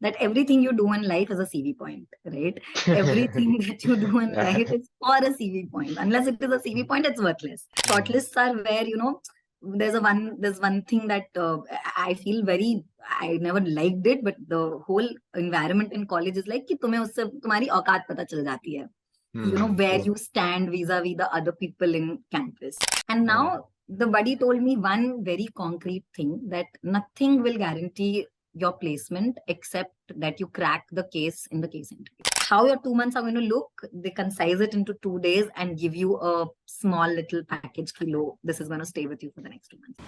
that everything you do in life is a CV point, right? Everything that you do in Yeah. life is for a CV point. Unless it is a CV point, it's worthless. Shortlists are where, there's one thing that I feel very, I never liked it, but the whole environment in college is like कि तुम्हें उससे तुम्हारी औकात पता चल जाती है. Where True. you stand vis-a-vis the other people in campus. And Yeah. now the buddy told me one very concrete thing, that nothing will guarantee your placement except that you crack the case in the case interview. How your 2 months are going to look, they concise it into 2 days and give you a small little package kilo. This is going to stay with you for the next 2 months.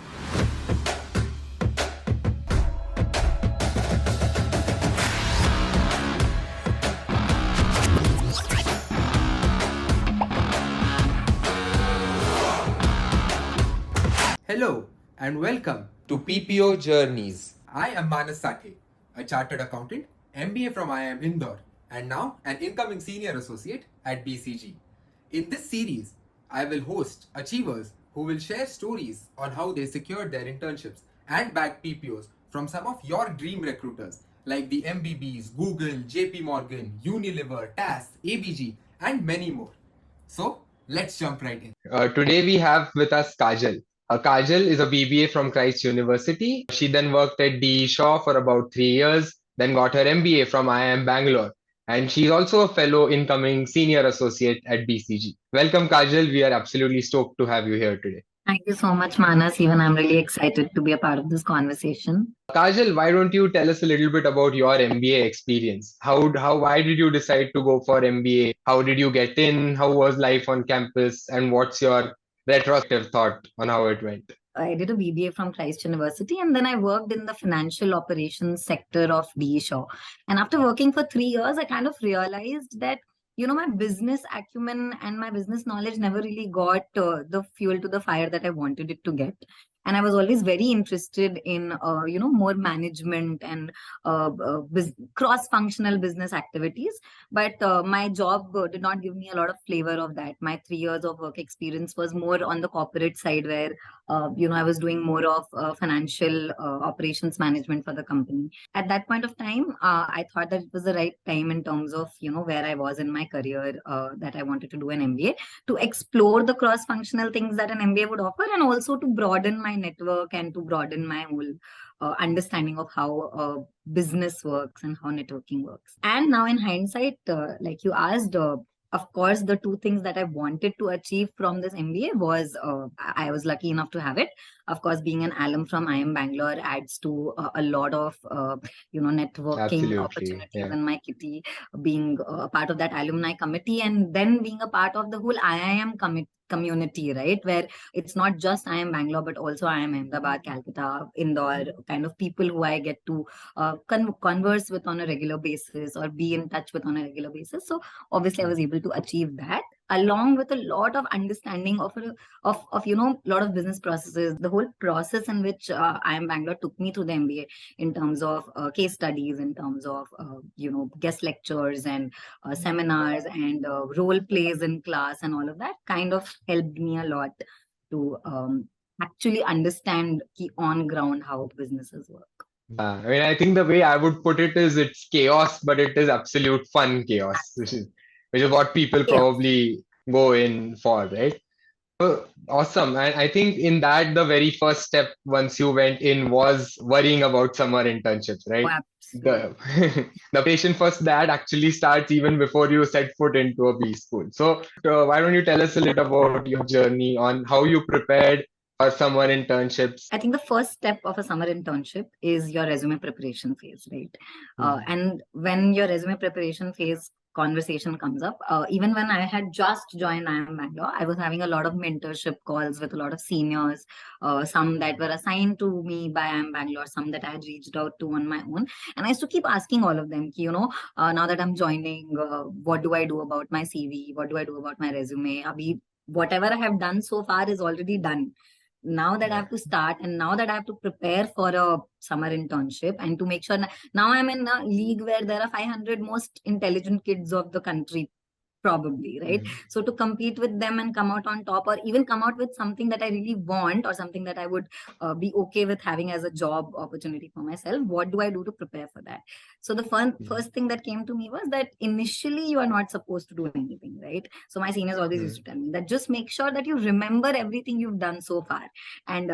Hello and welcome To PPO Journeys. I am Manas Sathe, a chartered accountant, MBA from IIM Indore, and now an incoming senior associate at BCG. In this series, I will host achievers who will share stories on how they secured their internships and bagged PPOs from some of your dream recruiters like the MBBs, Google, JP Morgan, Unilever, TAS, ABG, and many more. So, let's jump right in. Today we have with us Kajal. Kajal is a BBA from Christ University. She then worked at DE Shaw for about 3 years, then got her MBA from IIM Bangalore. And she's also a fellow incoming senior associate at BCG. Welcome, Kajal. We are absolutely stoked to have you here today. Thank you so much, Manas. Even I'm really excited to be a part of this conversation. Kajal, why don't you tell us a little bit about your MBA experience? Why did you decide to go for MBA? How did you get in? How was life on campus? And what's your retrospective thought on how it went? I did a BBA from Christ University, and then I worked in the financial operations sector of DE Shaw. And after working for 3 years, I kind of realized that my business acumen and my business knowledge never really got the fuel to the fire that I wanted it to get. And I was always very interested in more management and cross-functional business activities. But my job did not give me a lot of flavor of that. My 3 years of work experience was more on the corporate side, where I was doing more of financial operations management for the company. At that point of time, I thought that it was the right time in terms of, where I was in my career, that I wanted to do an MBA to explore the cross-functional things that an MBA would offer, and also to broaden my network and to broaden my whole understanding of how business works and how networking works. And now in hindsight, like you asked, of course, the two things that I wanted to achieve from this MBA was, I was lucky enough to have it. Of course, being an alum from IIM Bangalore adds to a lot of, networking Absolutely. opportunities Yeah. in my kitty, being a part of that alumni committee, and then being a part of the whole IIM community, right? Where it's not just IIM Bangalore, but also IIM Ahmedabad, Calcutta, Indore, kind of people who I get to converse with on a regular basis or be in touch with on a regular basis. So obviously I was able to achieve that, along with a lot of understanding of lot of business processes. The whole process in which IIM Bangalore took me through the MBA, in terms of case studies, in terms of guest lectures and seminars and role plays in class and all of that, kind of helped me a lot to actually understand the on ground how businesses work. I mean, I think the way I would put it is it's chaos, but it is absolute fun chaos, which is what people Yeah. probably go in for, right? Awesome. And I think in that, the very first step once you went in was worrying about summer internships, right? Absolutely. The the patient first that actually starts even before you set foot into a B school. So why don't you tell us a little about your journey on how you prepared for summer internships? I think the first step of a summer internship is your resume preparation phase, right? And when your resume preparation phase conversation comes up, even when I had just joined IIM Bangalore, I was having a lot of mentorship calls with a lot of seniors, some that were assigned to me by IIM Bangalore, some that I had reached out to on my own. And I used to keep asking all of them, now that I'm joining, what do I do about my CV? What do I do about my resume? Whatever I have done so far is already done. Now that I have to start, and now that I have to prepare for a summer internship, and to make sure now I'm in a league where there are 500 most intelligent kids of the country probably, right? So to compete with them and come out on top, or even come out with something that I really want, or something that I would be okay with having as a job opportunity for myself, what do I do to prepare for that? So the first thing that came to me was that initially you are not supposed to do anything, right? So my seniors always used to tell me that just make sure that you remember everything you've done so far. And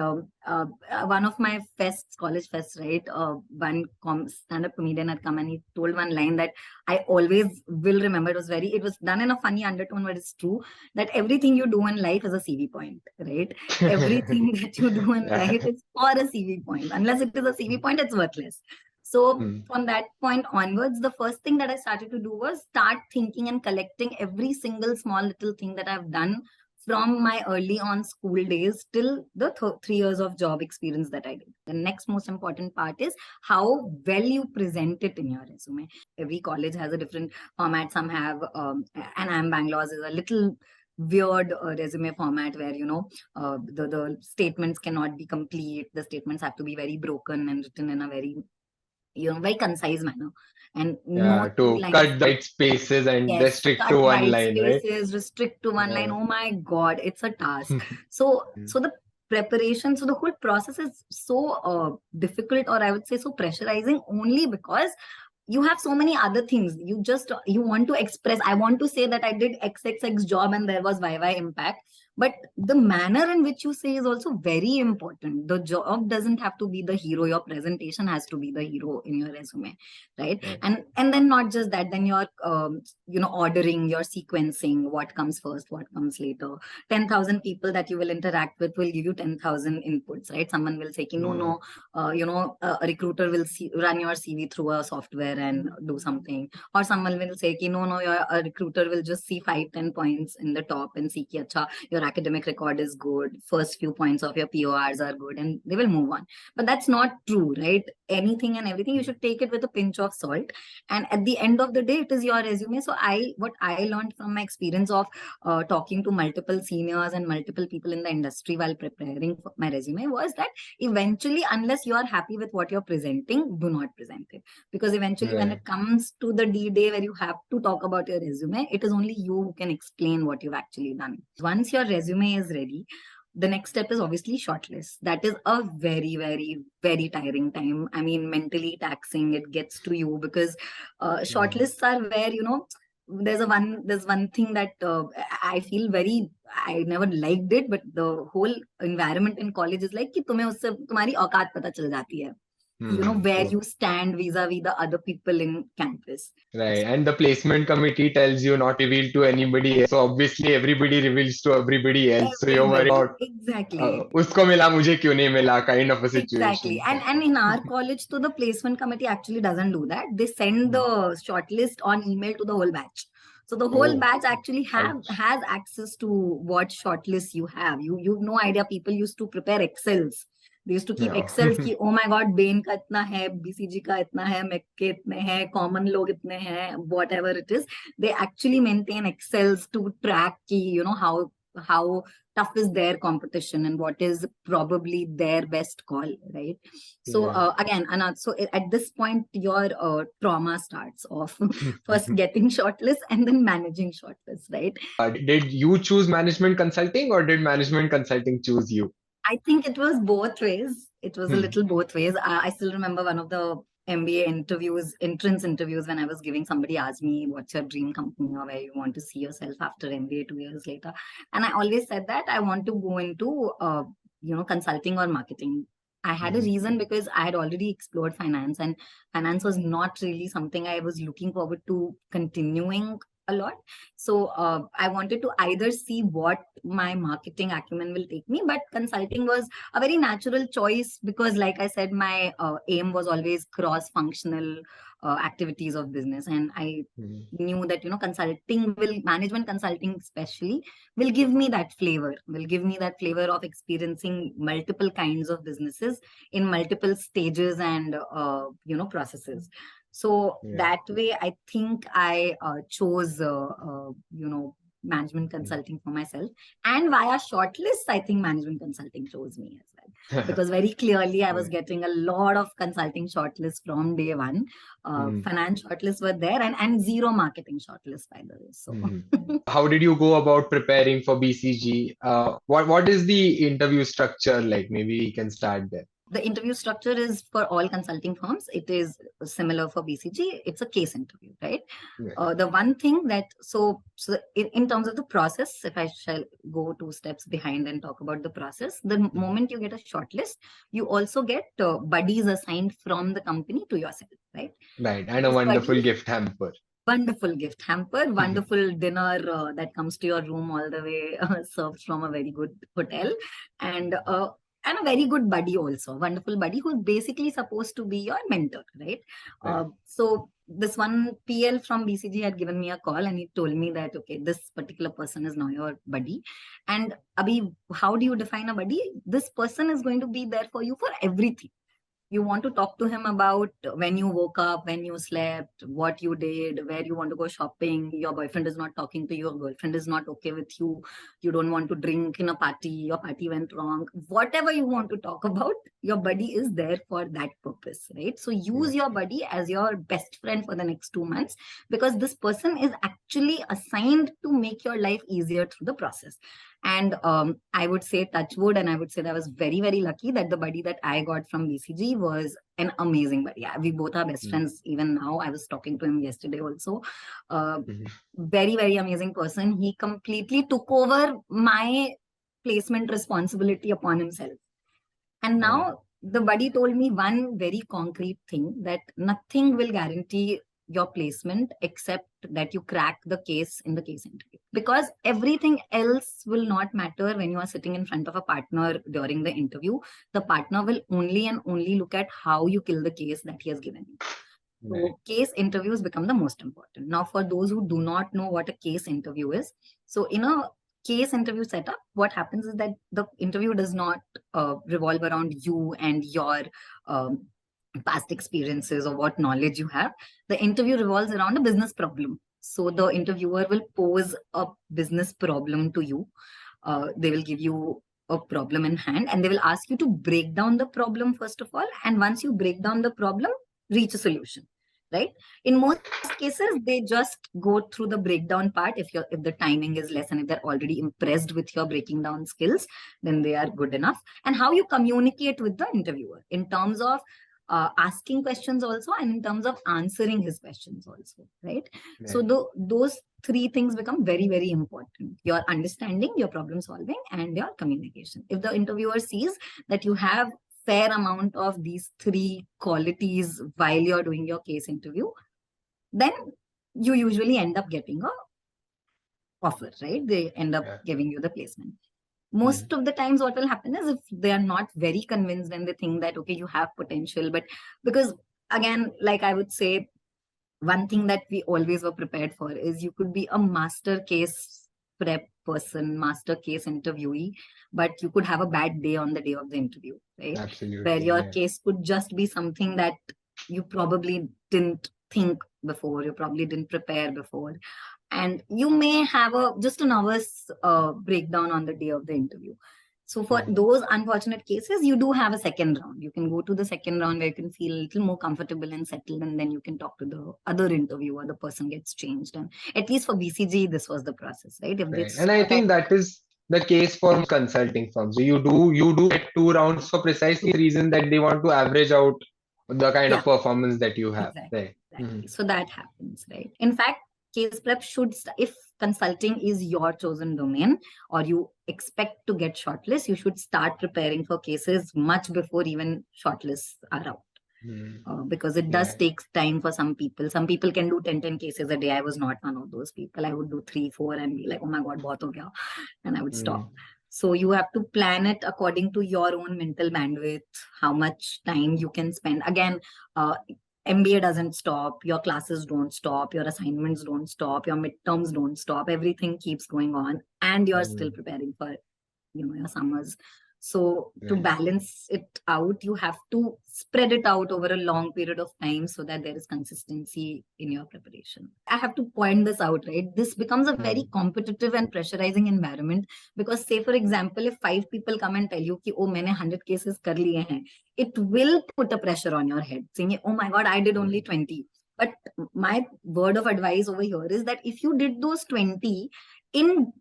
one of my fests, college fests, right, one stand-up comedian had come and he told one line that I always will remember. It was done in a funny undertone, but it's true that everything you do in life is a CV point, right? Everything that you do in life is for a CV point. Unless it is a CV point, it's worthless. So from that point onwards, the first thing that I started to do was start thinking and collecting every single small little thing that I've done from my early on school days till the 3 years of job experience that I did. The next most important part is how well you present it in your resume. Every college has a different format. Some have, and IIM Bangalore's is a little weird resume format where, the statements cannot be complete. The statements have to be very broken and written in a very, very concise manner. And no two to lines. cut the white spaces and Yes, restrict cut to one white line, right? spaces, restrict to one line. Yeah. Oh my God, it's a task. So the preparation, so the whole process is so difficult, or I would say so pressurizing, only because you have so many other things. You want to express, I want to say that I did XXX job and there was YY impact. But the manner in which you say is also very important. The job doesn't have to be the hero. Your presentation has to be the hero in your resume, right? And then not just that, then you're, ordering, you're sequencing what comes first, what comes later. 10,000 people that you will interact with will give you 10,000 inputs, right? Someone will say, no, a recruiter will run your CV through a software and do something. Or someone will say, a recruiter will just see 5-10 points in the top and see, your academic record is good, first few points of your PORs are good, and they will move on. But that's not true, right? Anything and everything, you should take it with a pinch of salt. And at the end of the day, it is your resume. So what I learned from my experience of talking to multiple seniors and multiple people in the industry while preparing for my resume was that eventually, unless you are happy with what you're presenting, do not present it. Because eventually when it comes to the D-Day where you have to talk about your resume, it is only you who can explain what you've actually done. Once your resume is ready, the next step is obviously shortlist. That is a very, very, very tiring time. I mean, mentally taxing. It gets to you because shortlists are where, there's one thing that I feel I never liked it, but the whole environment in college is like कि तुम्हें उससे तुम्हारी औकात पता चल जाती है. Where you stand vis-a-vis the other people in campus. Right. And the placement committee tells you not to reveal to anybody else. So obviously everybody reveals to everybody else. So you're worried about exactly. usko mila mujhe kyun nahi mila kind of a Exactly. situation. And in our college, so the placement committee actually doesn't do that. They send the shortlist on email to the whole batch. So the whole batch actually has access to what shortlist you have. You've no idea. People used to prepare Excels. They used to keep Excels ki, oh my God, Bain ka itna hai, BCG ka itna hai, MEC ke itne hai, common log itne hai, whatever it is. They actually maintain Excels to track ki, how tough is their competition and what is probably their best call, right? So again, Anand, so at this point, your trauma starts off. First getting shortlist and then managing shortlist, right? Did you choose management consulting or did management consulting choose you? I think it was both ways. It was a little both ways. I still remember one of the MBA entrance interviews, when I was giving, somebody asked me, what's your dream company or where you want to see yourself after MBA 2 years later? And I always said that I want to go into, consulting or marketing. I had a reason because I had already explored finance, and finance was not really something I was looking forward to continuing a lot. So I wanted to either see what my marketing acumen will take me, but consulting was a very natural choice because, like I said, my aim was always cross-functional activities of business, and I knew that management consulting especially will give me that flavor of experiencing multiple kinds of businesses in multiple stages and processes. So that way, I think I chose, management consulting for myself. And via shortlist, I think management consulting chose me as well. Because very clearly I was getting a lot of consulting shortlists from day one. Finance shortlists were there and zero marketing shortlists, by the way. So how did you go about preparing for BCG? What is the interview structure like? Maybe we can start there. The interview structure is for all consulting firms. It is similar for BCG. It's a case interview, right? The one thing that, so in terms of the process, if I shall go 2 steps behind and talk about the process, the moment you get a shortlist, you also get buddies assigned from the company to yourself, right? Right, and a wonderful gift hamper. Wonderful gift hamper, wonderful dinner that comes to your room all the way, served from a very good hotel, and a very good buddy also, wonderful buddy who's basically supposed to be your mentor, right? So this one PL from BCG had given me a call and he told me that, okay, this particular person is now your buddy. And Abhi, how do you define a buddy? This person is going to be there for you for everything. You want to talk to him about when you woke up, when you slept, what you did, where you want to go shopping. Your boyfriend is not talking to you, your girlfriend is not okay with you. You don't want to drink in a party, your party went wrong. Whatever you want to talk about, your buddy is there for that purpose, right? So use your buddy as your best friend for the next 2 months, because this person is actually assigned to make your life easier through the process. And I would say touch wood, and I would say that I was very, very lucky that the buddy that I got from BCG was an amazing buddy. We both are best friends even now. I was talking to him yesterday also. Very, very amazing person. He completely took over my placement responsibility upon himself. And now the buddy told me one very concrete thing, that nothing will guarantee your placement except that you crack the case in the case interview, because everything else will not matter when you are sitting in front of a partner during the interview. The partner will only and only look at how you kill the case that he has given you. So case interviews become the most important. Now, for those who do not know what a case interview is, so in a case interview setup, what happens is that the interview does not revolve around you and your past experiences or what knowledge you have. The interview revolves around a business problem. So the interviewer will pose a business problem to you. They will give you a problem in hand and they will ask you to break down the problem first of all. And once you break down the problem, reach a solution, right? In most cases, they just go through the breakdown part. If the timing is less and if they're already impressed with your breaking down skills, then they are good enough. And how you communicate with the interviewer in terms of asking questions also, and in terms of answering his questions also, right? So those 3 things become very, very important. Your understanding, your problem solving, and your communication. If the interviewer sees that you have fair amount of these 3 qualities while you're doing your case interview, then you usually end up getting a offer, right? They end up giving you the placement. Most of the times what will happen is if they are not very convinced and they think that, okay, you have potential, but because again, like I would say, one thing that we always were prepared for is you could be a master case prep person, master case interviewee, but you could have a bad day on the day of the interview, right? Absolutely. Where your case could just be something that you probably didn't think before, you probably didn't prepare before. And you may have just a nervous breakdown on the day of the interview. So for those unfortunate cases, you do have a second round. You can go to the second round where you can feel a little more comfortable and settled, and then you can talk to the other interviewer. The person gets changed. And at least for BCG, this was the process, right? And I think that is the case for consulting firms. So you do get 2 rounds for precisely the reason that they want to average out the kind of performance that you have. Exactly. So that happens, right? In fact, case prep should, if consulting is your chosen domain or you expect to get shortlist, you should start preparing for cases much before even shortlists are out. Because it does take time for some people. Some people can do 10 cases a day. I was not one of those people. I would do 3, 4 and be like, oh my God, bahut ho gaya, and I would stop. So you have to plan it according to your own mental bandwidth, how much time you can spend. Again, MBA doesn't stop, your classes don't stop, your assignments don't stop, your midterms don't stop, everything keeps going on, and you're still preparing for, your summers. So to Right. balance it out, you have to spread it out over a long period of time so that there is consistency in your preparation. I have to point this out, right? This becomes a very competitive and pressurizing environment because, say, for example, if 5 people come and tell you कि oh मैंने 100 cases कर लिए हैं, it will put a pressure on your head saying, oh my God, I did only 20. But my word of advice over here is that if you did those 20 in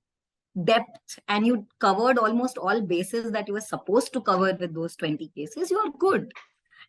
depth and you covered almost all bases that you were supposed to cover with those 20 cases, you are good.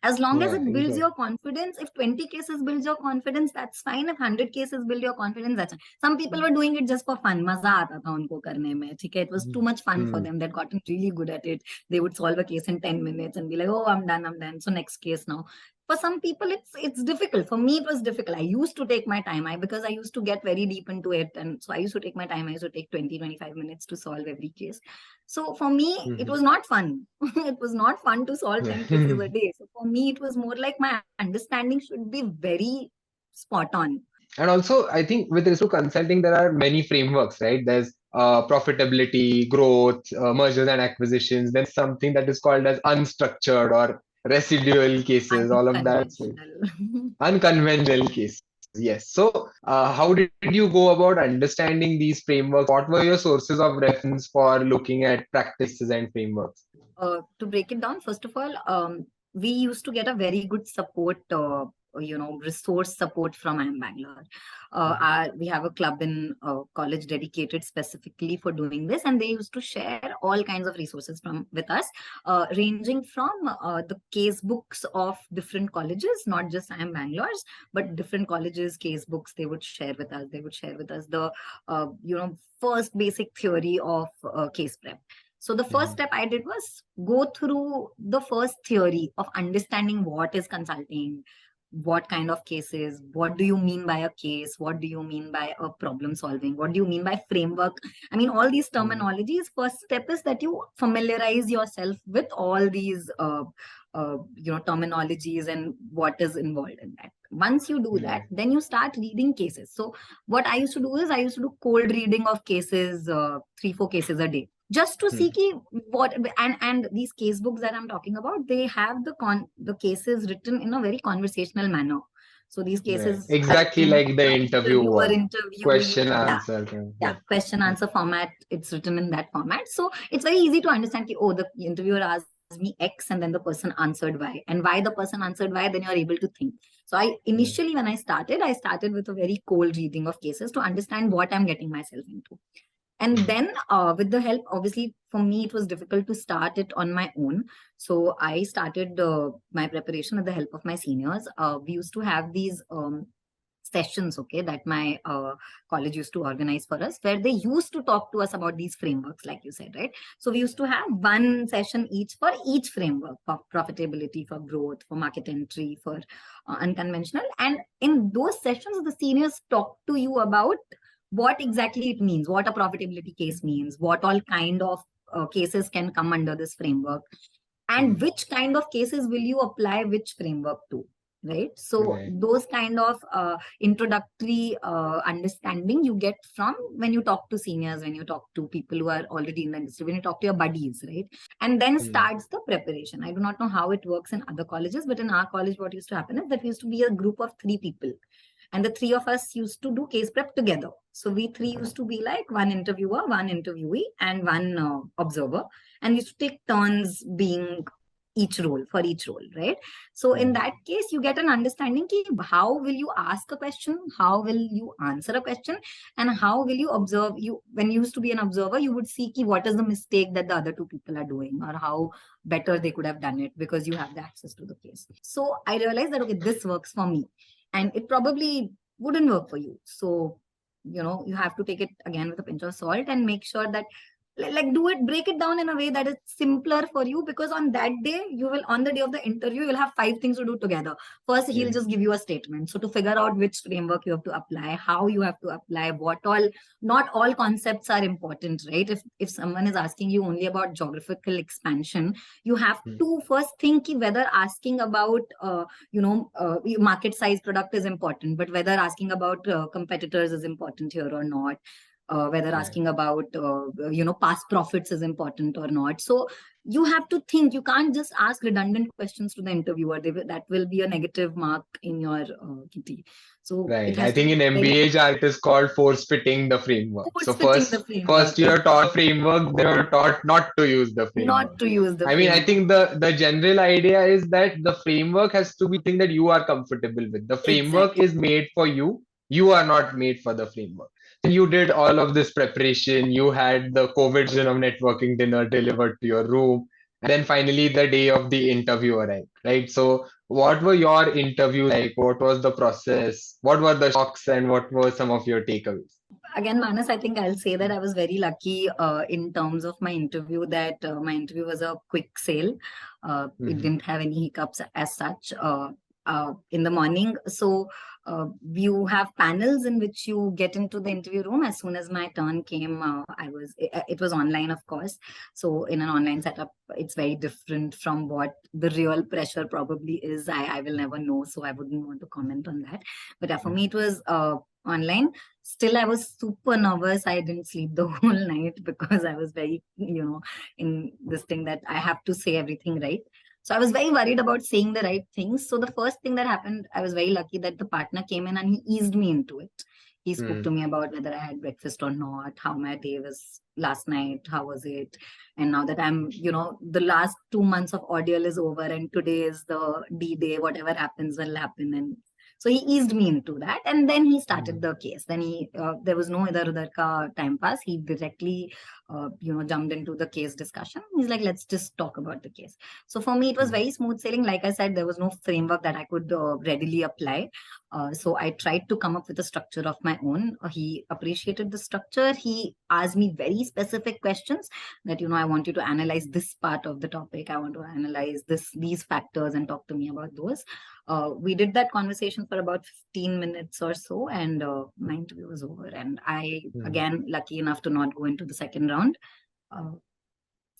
As long as Yeah, it builds exactly. your confidence, if 20 cases builds your confidence, that's fine. If 100 cases build your confidence, that's fine. Some people were doing it just for fun. Maza aata tha unko karne mein. Okay? It was too much fun for them. They'd gotten really good at it. They would solve a case in 10 minutes and be like, oh, I'm done. So next case now. For some people, it's difficult. For me, it was difficult. I used to take my time because I used to get very deep into it. And so I used to take my time. I used to take 20, 25 minutes to solve every case. So for me, it was not fun. It was not fun to solve 10 cases a day. So for me, it was more like my understanding should be very spot on. And also, I think with respect to consulting, there are many frameworks, right? There's profitability, growth, mergers and acquisitions. Then something that is called as unstructured or residual cases, all of that. So Unconventional. unconventional cases. Yes. So, how did you go about understanding these frameworks? What were your sources of reference for looking at practices and frameworks? To break it down, first of all, we used to get a very good support, resource support from IIM Bangalore. We have a club in college dedicated specifically for doing this, and they used to share all kinds of resources with us, ranging from the case books of different colleges, not just IIM Bangalore's, but different colleges' case books. They would share with us. They would share with us the first basic theory of case prep. So the first step I did was go through the first theory of understanding what is consulting, what kind of cases, what do you mean by a case, what do you mean by a problem solving, what do you mean by framework. I mean, all these terminologies. First step is that you familiarize yourself with all these terminologies and what is involved in that. Once you do that, then you start reading cases. So what I used to do is I used to do cold reading of cases, 3-4 cases a day, just to see what. And these case books that I'm talking about, they have the cases written in a very conversational manner. So these cases Exactly like the interview interviewer, one. interviewee, Question answer. question answer format. It's written in that format, so it's very easy to understand. Oh, the interviewer asked me X, and then the person answered Y, and why the person answered Y. Then you're able to think. So I initially, when I started with a very cold reading of cases to understand what I'm getting myself into. And then with the help, obviously, for me, it was difficult to start it on my own. So I started my preparation with the help of my seniors. We used to have these sessions, okay, that my college used to organize for us, where they used to talk to us about these frameworks, like you said, right? So we used to have one session each for each framework, for profitability, for growth, for market entry, for unconventional. And in those sessions, the seniors talk to you about what exactly it means, what a profitability case means, what all kind of cases can come under this framework, and which kind of cases will you apply which framework to, right? So those kind of introductory understanding you get from when you talk to seniors, when you talk to people who are already in the industry, when you talk to your buddies, right? And then starts the preparation. I do not know how it works in other colleges, but in our college, what used to happen is that we used to be a group of 3 people. And the 3 of us used to do case prep together. So we 3 used to be like one interviewer, one interviewee, and one observer. And we used to take turns being each role, right? So in that case, you get an understanding how will you ask a question, how will you answer a question, and how will you observe. When you used to be an observer, you would see what is the mistake that the other 2 people are doing, or how better they could have done it, because you have the access to the case. So I realized that, okay, this works for me, and it probably wouldn't work for you. So, you have to take it again with a pinch of salt and make sure that break it down in a way that is simpler for you, because on that day, on the day of the interview, you will have 5 things to do together. First, he'll just give you a statement. So to figure out which framework you have to apply, how you have to apply, not all concepts are important, right? If someone is asking you only about geographical expansion, you have to first think whether asking about, market size product is important, but whether asking about competitors is important here or not. Whether asking about past profits is important or not. So you have to think. You can't just ask redundant questions to the interviewer. That will be a negative mark in your kitty. So it Right. I has to think be in very MBA chart it is called force fitting the framework. So force fitting the first framework. you're taught Exactly. framework, then you're taught not to use the Not framework. to use the I mean, I framework. think the general idea is that the framework has to be thing that you are comfortable with. The framework Exactly. is made for you. You are not made for the framework. And you did all of this preparation. You had the COVID version of networking dinner delivered to your room. And then finally the day of the interview arrived, right? So what were your interviews like? What was the process? What were the shocks and what were some of your takeaways? Again, Manas, I think I'll say that I was very lucky in terms of my interview, that my interview was a quick sale. It Mhm. didn't have any hiccups as such in the morning. So you have panels in which you get into the interview room. As soon as my turn came, it was online, of course. So in an online setup, it's very different from what the real pressure probably is. I will never know, so I wouldn't want to comment on that. But for me, it was online. Still, I was super nervous. I didn't sleep the whole night because I was very, in this thing that I have to say everything right. So I was very worried about saying the right things. So the first thing that happened, I was very lucky that the partner came in and he eased me into it. He spoke to Mm. me about whether I had breakfast or not, how my day was last night, how was it. And now that I'm, the last 2 months of ordeal is over and today is the D day, whatever happens will happen. And so he eased me into that, and then he started Mm. the case. Then there was no idar udar ka time pass. He directly, jumped into the case discussion. He's like, let's just talk about the case. So for me, it was Mm. very smooth sailing. Like I said, there was no framework that I could readily apply. So I tried to come up with a structure of my own. He appreciated the structure. He asked me very specific questions that, I want you to analyze this part of the topic. I want to analyze these factors and talk to me about those. We did that conversation for about 15 minutes or so, and my interview was over. And I, Mm. again, lucky enough to not go into the second round. Uh,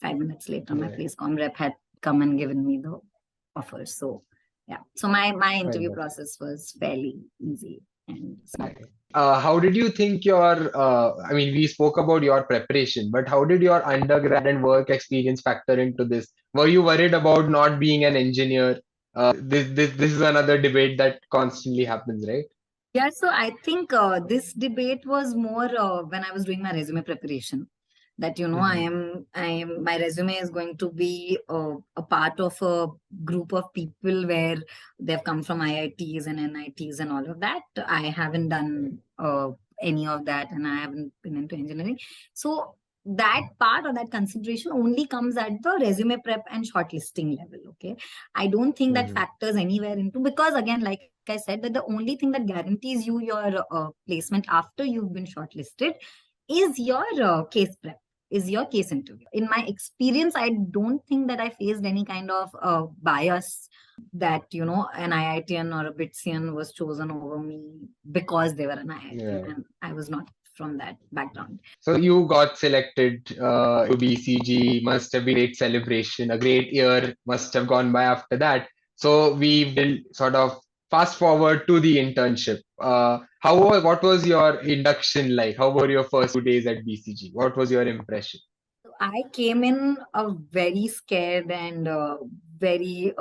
5 minutes later, my Right. place com rep had come and given me the offer. So, yeah. So my interview Wonderful. process was fairly easy and smooth. Right. How did you think I mean, we spoke about your preparation, but how did your undergrad and work experience factor into this? Were you worried about not being an engineer? This is another debate that constantly happens, right? Yeah, so I think this debate was more when I was doing my resume preparation. That Mm-hmm. my resume is going to be a part of a group of people where they've come from IITs and NITs and all of that. I haven't done any of that, and I haven't been into engineering. So that part or that consideration only comes at the resume prep and shortlisting level. Okay, I don't think that Mm-hmm. factors anywhere into, because again, like I said, that the only thing that guarantees you your placement after you've been shortlisted is your case prep, is your case interview. In my experience, I don't think that I faced any kind of bias that, an IITian or a BITSian was chosen over me because they were an IITian, Right. and I was not from that background. So you got selected to BCG, must have been a great celebration, a great year must have gone by after that. So we will sort of fast forward to the internship. What was your induction like? How were your first 2 days at BCG? What was your impression? So I came in a very scared and very,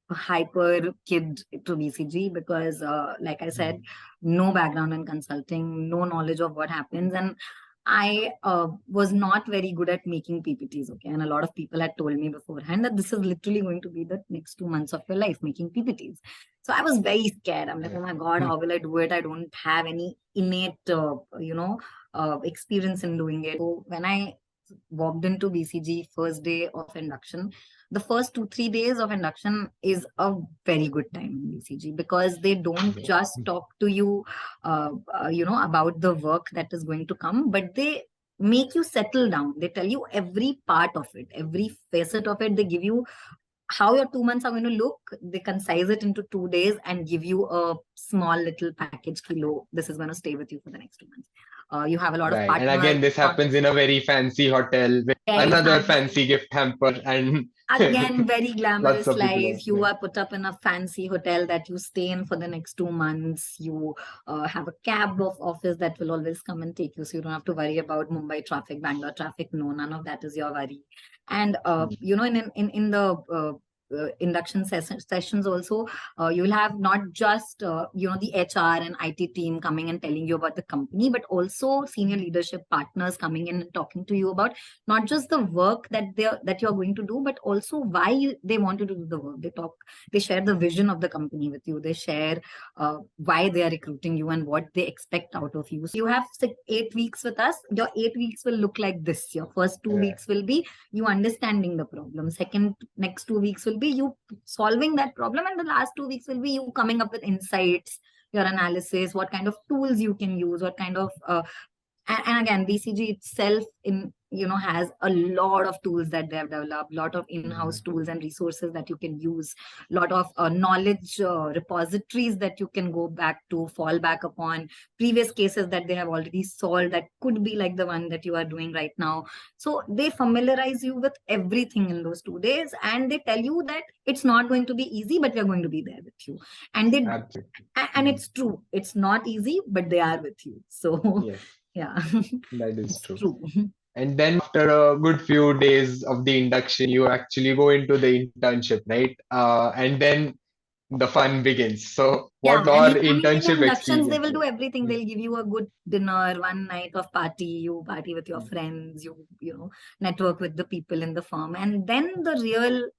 hyper kid to BCG because, like I said, Mm. no background in consulting, no knowledge of what happens. And I was not very good at making PPTs. Okay. And a lot of people had told me beforehand that this is literally going to be the next 2 months of your life making PPTs. So I was very scared. I'm like, oh my God, how will I do it? I don't have any innate, experience in doing it. So when I walked into BCG first day of induction, the first 2 3 days of induction is a very good time in BCG because they don't Okay. just talk to you, about the work that is going to come, but they make you settle down. They tell you every part of it, every facet of it. They give you how your 2 months are going to look. They concise it into 2 days and give you a small little package kilo. This is going to stay with you for the next 2 months. You have a lot of Right. And partners. again, this happens in a very fancy hotel with Very another fancy. fancy gift hamper and Again, very lots glamorous of people out life. You there. are put up in a fancy hotel that you stay in for the next 2 months. You have a cab of office that will always come and take you, so you don't have to worry about Mumbai traffic, Bangalore traffic. No, none of that is your worry. And in the induction sessions also, you will have not just the HR and IT team coming and telling you about the company, but also senior leadership partners coming in and talking to you about not just the work that you're going to do, but also why they want you to do the work. They share the vision of the company with you. They share why they are recruiting you and what they expect out of you. So you have 8 weeks with us. Your 8 weeks will look like this. Your first two Yeah. weeks will be you understanding the problem. Next 2 weeks will be you solving that problem, and the last 2 weeks will be you coming up with insights, your analysis, what kind of tools you can use, what kind of and again, BCG itself has a lot of tools that they have developed, lot of in-house tools and resources that you can use, lot of knowledge repositories that you can go back to, fall back upon, previous cases that they have already solved that could be like the one that you are doing right now. So they familiarize you with everything in those 2 days, and they tell you that it's not going to be easy, but we are going to be there with you. And Absolutely. and it's true. It's not easy, but they are with you. So Yes, yeah, that is it's true. true. And then after a good few days of the induction, you actually go into the internship, right? And then the fun begins. So, Yeah, what your and in internship inductions, they experience will do was? everything. They'll give you a good dinner, one night of party. You party with your friends. You network with the people in the firm, and then the real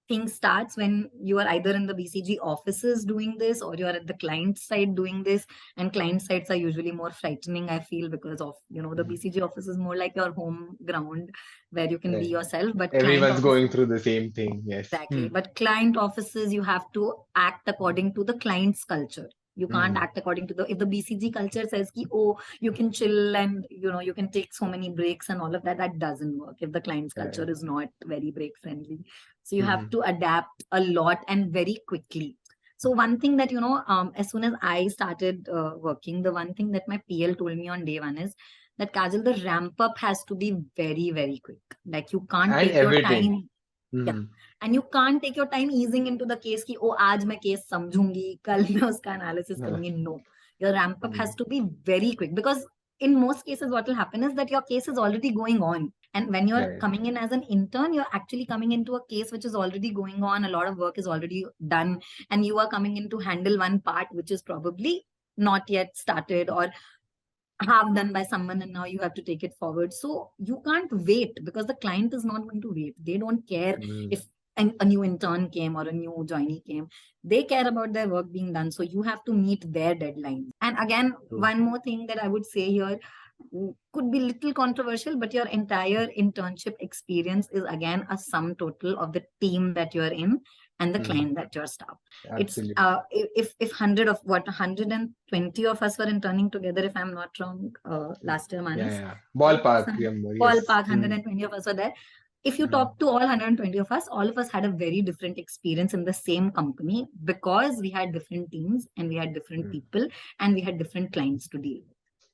thing starts when you are either in the BCG offices doing this, or you are at the client side doing this. And client sites are usually more frightening, I feel, because of the BCG office is more like your home ground where you can be Right. yourself. But client Everyone's going offices, through the same thing. Yes. exactly. But client offices, you have to act according to the client's culture. You can't act according to if the BCG culture says ki, oh, you can chill and you can take so many breaks and all of that. That doesn't work if the client's culture Right. is not very break friendly. So you have to adapt a lot and very quickly. So one thing that as soon as I started working, the one thing that my PL told me on day one is that, Kajal, the ramp up has to be very, very quick. Like you can't And take your everything. time. Yeah. And you can't take your time easing into the case ki, oh, aaj main case samjhungi, kal main uska analysis karungi. No. Your ramp up has to be very quick, because in most cases, what will happen is that your case is already going on. And when you're Right. coming in as an intern, you're actually coming into a case which is already going on. A lot of work is already done. And you are coming in to handle one part, which is probably not yet started or half done by someone, and now you have to take it forward. So you can't wait, because the client is not going to wait. They don't care if a new intern came or a new joinee came. They care about their work being done. So you have to meet their deadlines. And again, one more thing that I would say here, could be little controversial, but your entire internship experience is again a sum total of the team that you're in and the client that you're staff. It's Absolutely. if 120 of us were interning together, if I'm not wrong, last year, Manas. Yeah. Ballpark number. Yes. Ballpark 120 of us were there. If you talk to all 120 of us, all of us had a very different experience in the same company, because we had different teams and we had different people and we had different clients to deal with.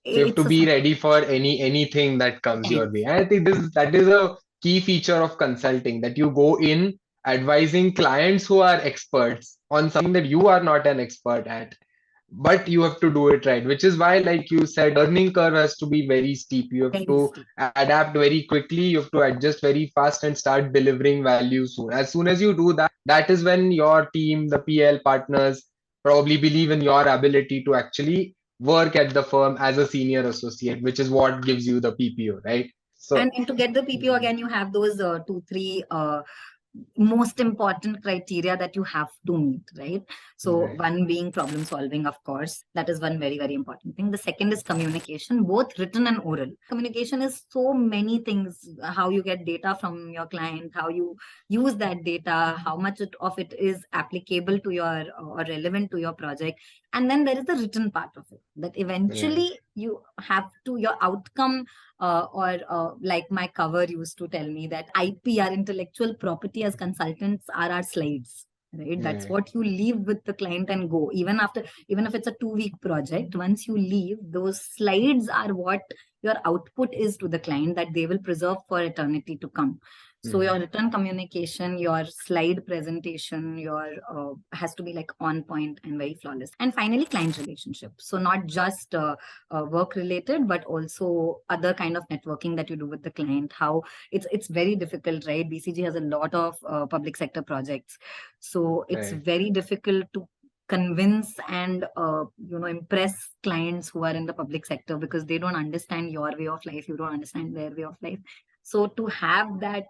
So you have to It's a be ready for anything that comes your way. And I think that is a key feature of consulting, that you go in advising clients who are experts on something that you are not an expert at, but you have to do it right, which is why, like you said, learning curve has to be very steep. You have very to steep. adapt very quickly. You have to adjust very fast and start delivering value soon. As soon as you do that, that is when your team, the PL partners, probably believe in your ability to actually work at the firm as a senior associate, which is what gives you the PPO, right? So, And to get the PPO, again, you have those 2, 3 most important criteria that you have to meet, right? So right. one being problem solving, of course, that is one very, very important thing. The second is communication, both written and oral. Communication is so many things: how you get data from your client, how you use that data, how much of it is applicable to your or relevant to your project. And then there is the written part of it, that eventually you have to, your outcome, like my cover used to tell me, that IP, our intellectual property as consultants, are our slides. right? That's Right. what you leave with the client and go. Even if it's a 2 week project, once you leave, those slides are what your output is to the client, that they will preserve for eternity to come. So your written communication, your slide presentation, your has to be like on point and very flawless. And finally, client relationship. So not just work related, but also other kind of networking that you do with the client. How it's very difficult, right? BCG has a lot of public sector projects, so it's Right. very difficult to convince and impress clients who are in the public sector, because they don't understand your way of life, you don't understand their way of life. So to have that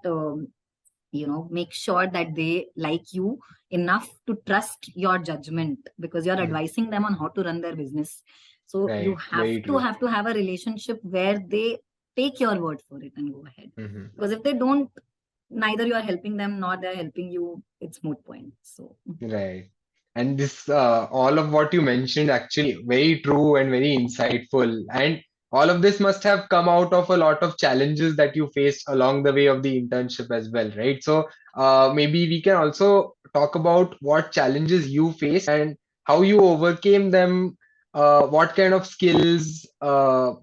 make sure that they like you enough to trust your judgment, because you're Mm. advising them on how to run their business. So you Right. have Very to true. have a relationship where they take your word for it and go ahead. Mhm. Because if they don't, neither you are helping them nor they're helping you, it's moot point. So Right. And this, all of what you mentioned, actually very true and very insightful. And all of this must have come out of a lot of challenges that you faced along the way of the internship as well, right? So, maybe we can also talk about what challenges you faced and how you overcame them. What kind of skills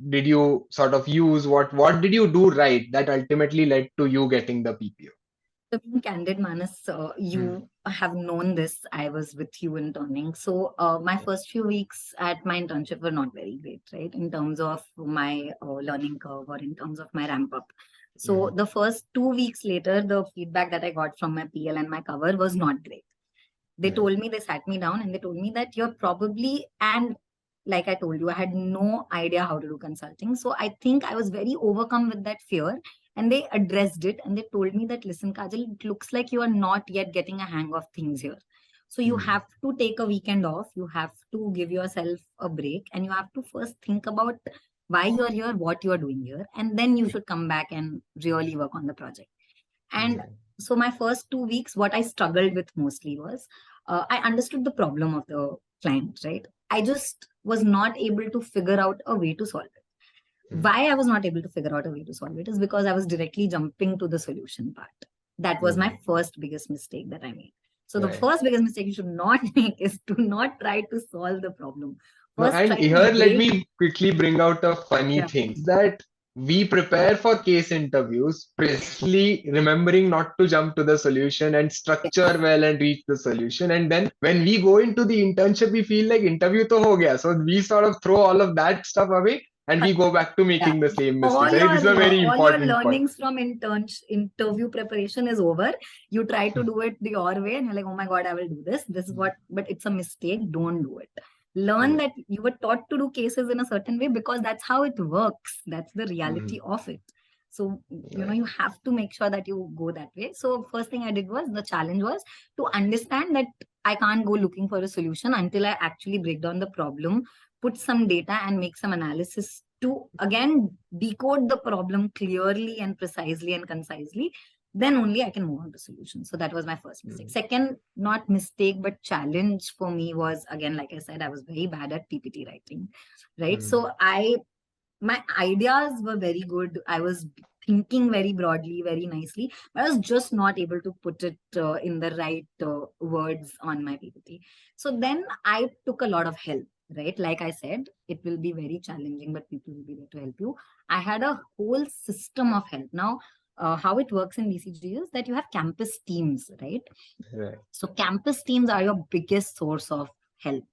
did you sort of use? What did you do right that ultimately led to you getting the PPO? to be candid, Manas, Hmm. you have known this. I was with you interning. So my first few weeks at my internship were not very great, right? In terms of my learning curve or in terms of my ramp up. So Hmm. the first 2 weeks later, the feedback that I got from my PL and my cover was not great. They Right. told me, they sat me down and they told me that you're probably, and like I told you, I had no idea how to do consulting. So I think I was very overcome with that fear, and they addressed it and they told me that, listen, Kajal, it looks like you are not yet getting a hang of things here. So you Hmm. have to take a weekend off. You have to give yourself a break, and you have to first think about why you're here, what you're doing here, and then you should come back and really work on the project. And Right. so my first 2 weeks, what I struggled with mostly was I understood the problem of the client, right? I just was not able to figure out a way to solve it. Hmm. Why I was not able to figure out a way to solve it is because I was directly jumping to the solution part. That was my Hmm. first biggest mistake that I made. So the Right. first biggest mistake you should not make is to not try to solve the problem. No, First, and try to here let break. me quickly bring out a funny Yeah. thing that we prepare for case interviews, precisely remembering not to jump to the solution and structure well and reach the solution. And then when we go into the internship, we feel like interview to ho gaya. So we sort of throw all of that stuff away and we go back to Yeah. making the same mistakes. I think this is a very All your important point. learnings from interview preparation is over. You try to do it your way, and you're like, oh my god, I will do this. This is what, but it's a mistake. Don't do it. Learn Right. that you were taught to do cases in a certain way because that's how it works. That's the reality Mhm. of it. So Right. you have to make sure that you go that way. So first thing I did was, the challenge was to understand that I can't go looking for a solution until I actually break down the problem, put some data and make some analysis to again decode the problem clearly and precisely and concisely. Then only I can move on to solutions. So that was my first mistake. Mhm. Second, not mistake but challenge for me was, again, like I said, I was very bad at PPT writing, right? Mhm. So my ideas were very good. I was thinking very broadly, very nicely, but I was just not able to put it in the right words on my PPT. So then I took a lot of help, right? Like I said, it will be very challenging, but people will be there to help you. I had a whole system of help. Now, how it works in BCG is that you have campus teams, right? Right. So campus teams are your biggest source of help.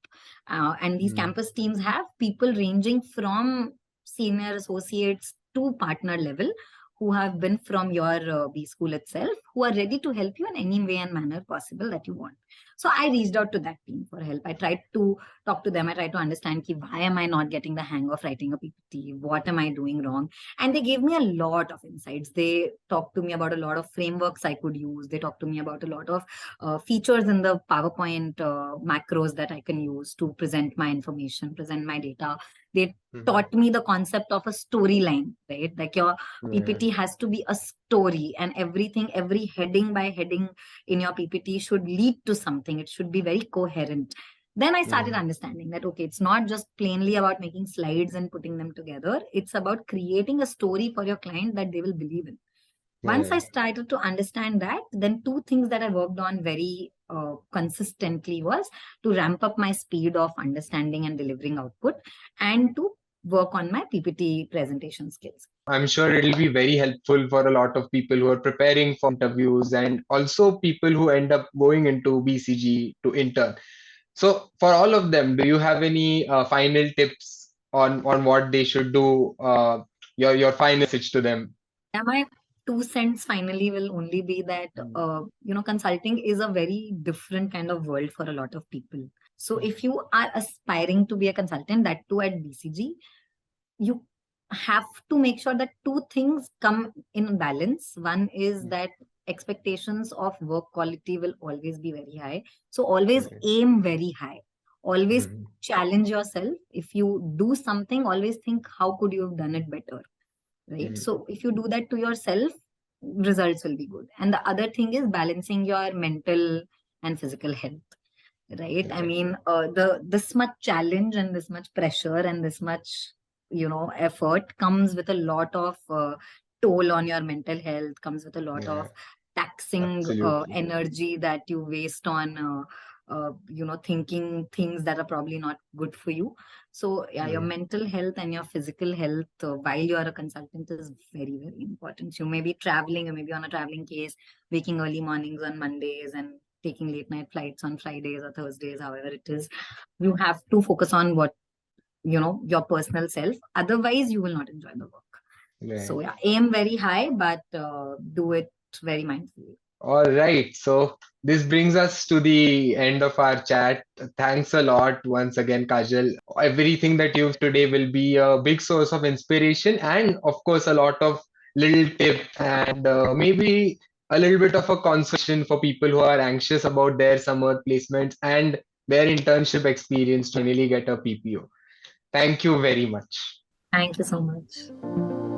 And these Mhm. campus teams have people ranging from senior associates to partner level, who have been from your B school itself, who are ready to help you in any way and manner possible that you want. So I reached out to that team for help. I tried to talk to them. I tried to understand ki, why am I not getting the hang of writing a PPT? What am I doing wrong? And they gave me a lot of insights. They talked to me about a lot of frameworks I could use. They talked to me about a lot of features in the PowerPoint macros that I can use to present my information, present my data. They Mhm. taught me the concept of a storyline, right? Like your Right. PPT has to be a story, and everything, every heading by heading in your PPT should lead to something. It should be very coherent. Then I started Mhm. understanding that, okay, it's not just plainly about making slides and putting them together. It's about creating a story for your client that they will believe in. Once I Right. started to understand that, then two things that I worked on very consistently was to ramp up my speed of understanding and delivering output, and to work on my PPT presentation skills. I'm sure it'll be very helpful for a lot of people who are preparing for interviews and also people who end up going into BCG to intern. So for all of them, do you have any final tips on what they should do? Your final message to them? Yeah, my 2 cents finally will only be that consulting is a very different kind of world for a lot of people. So if you are aspiring to be a consultant, that too at BCG, you have to make sure that two things come in balance. One is that expectations of work quality will always be very high. So always aim very high. Always challenge yourself. If you do something, always think, how could you have done it better? Right? So if you do that to yourself, results will be good. And the other thing is balancing your mental and physical health. Right? I mean, this much challenge and this much pressure and this much effort comes with a lot of toll on your mental health, comes with a lot of taxing energy that you waste on thinking things that are probably not good for you. So yeah, your mental health and your physical health while you are a consultant is very, very important. You may be traveling, you may be on a traveling case, waking early mornings on Mondays and taking late night flights on Fridays or Thursdays, however it is. You have to focus on what your personal self. Otherwise, you will not enjoy the work. So yeah, aim very high, but do it very mindfully. All right. So this brings us to the end of our chat. Thanks a lot once again, Kajal. Everything that you've today will be a big source of inspiration and, of course, a lot of little tips and maybe a little bit of a consolation for people who are anxious about their summer placements and their internship experience to finally get a PPO. Thank you very much. Thank you so much.